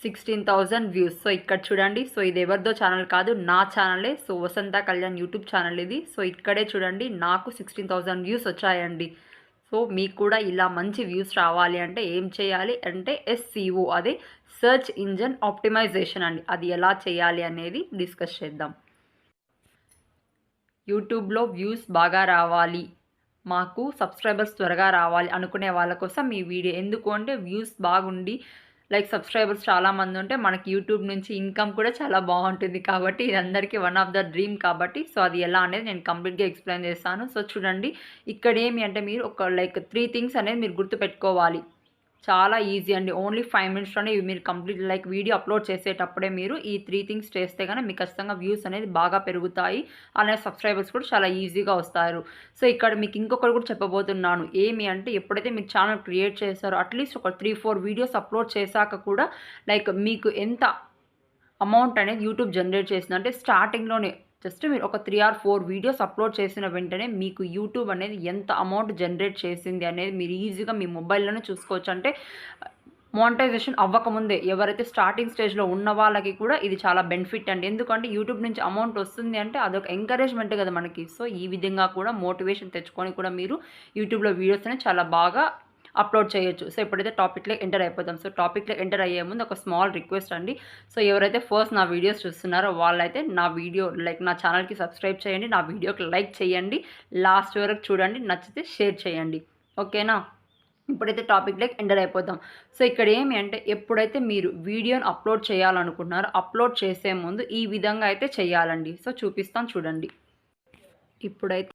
16,000 views. So ఇక్కడ చూడండి. So ఇది ఎవరిదో ఛానల్ కాదు, నా ఛానలే. సో వసంత కళ్యాణ్ యూట్యూబ్ ఛానల్ ఇది. సో ఇక్కడే చూడండి నాకు 16,000 వ్యూస్ వచ్చాయండి. సో మీకు కూడా ఇలా మంచి వ్యూస్ రావాలి అంటే ఏం చేయాలి అంటే SEO, అదే సెర్చ్ ఇంజన్ ఆప్టిమైజేషన్ అండి. అది ఎలా చేయాలి అనేది డిస్కస్ చేద్దాం. యూట్యూబ్లో వ్యూస్ బాగా రావాలి, మాకు సబ్స్క్రైబర్స్ త్వరగా రావాలి అనుకునే వాళ్ళ కోసం ఈ వీడియో. ఎందుకు అంటే వ్యూస్ బాగుండి సబ్స్క్రైబర్స్ చాలామంది ఉంటే మనకి యూట్యూబ్ నుంచి ఇన్కమ్ కూడా చాలా బాగుంటుంది. కాబట్టి ఇది అందరికీ వన్ ఆఫ్ ద డ్రీమ్ కాబట్టి సో అది ఎలా అనేది నేను కంప్లీట్గా ఎక్స్ప్లెయిన్ చేస్తాను. సో చూడండి, ఇక్కడ ఏమి అంటే మీరు ఒక 3 థింగ్స్ అనేది మీరు గుర్తుపెట్టుకోవాలి. చాలా ఈజీ అండి. ఓన్లీ 5 మినిట్స్లోనే ఇవి మీరు కంప్లీట్ వీడియో అప్లోడ్ చేసేటప్పుడే మీరు ఈ 3 థింగ్స్ చేస్తే కనుక మీకు ఖచ్చితంగా వ్యూస్ అనేది బాగా పెరుగుతాయి. అలానే సబ్స్క్రైబర్స్ కూడా చాలా ఈజీగా వస్తారు. సో ఇక్కడ మీకు ఇంకొకటి కూడా చెప్పబోతున్నాను. ఏమి అంటే ఎప్పుడైతే మీరు ఛానల్ క్రియేట్ చేస్తారో అట్లీస్ట్ ఒక 3-4 వీడియోస్ అప్లోడ్ చేశాక కూడా మీకు ఎంత అమౌంట్ అనేది యూట్యూబ్ జనరేట్ చేసింది అంటే స్టార్టింగ్లోనే జస్ట్ మీరు ఒక 3 or 4 వీడియోస్ అప్లోడ్ చేసిన వెంటనే మీకు యూట్యూబ్ అనేది ఎంత అమౌంట్ జనరేట్ చేసింది అనేది మీరు ఈజీగా మీ మొబైల్లోనే చూసుకోవచ్చు. అంటే మోనిటైజేషన్ అవ్వకముందే ఎవరైతే స్టార్టింగ్ స్టేజ్లో ఉన్న వాళ్ళకి కూడా ఇది చాలా బెనిఫిట్ అండి. ఎందుకంటే యూట్యూబ్ నుంచి అమౌంట్ వస్తుంది అంటే అదొక ఎంకరేజ్మెంట్ కదా మనకి. సో ఈ విధంగా కూడా మోటివేషన్ తెచ్చుకొని కూడా మీరు యూట్యూబ్లో వీడియోస్ అనేది చాలా బాగా అప్లోడ్ చేయొచ్చు. సో ఇప్పుడైతే టాపిక్లోకి ఎంటర్ అయిపోతాం. సో టాపిక్లోకి ఎంటర్ అయ్యే ముందు ఒక స్మాల్ రిక్వెస్ట్ అండి. సో ఎవరైతే ఫస్ట్ నా వీడియోస్ చూస్తున్నారో వాళ్ళైతే నా వీడియో నా ఛానల్కి సబ్స్క్రైబ్ చేయండి, నా వీడియోకి లైక్ చేయండి, లాస్ట్ వరకు చూడండి, నచ్చితే షేర్ చేయండి. ఓకేనా? ఇప్పుడైతే టాపిక్లోకి ఎంటర్ అయిపోతాం. సో ఇక్కడ ఏమి అంటే ఎప్పుడైతే మీరు వీడియోని అప్లోడ్ చేయాలనుకుంటున్నారో అప్లోడ్ చేసే ముందు ఈ విధంగా అయితే చేయాలండి. సో చూపిస్తాను చూడండి. ఇప్పుడైతే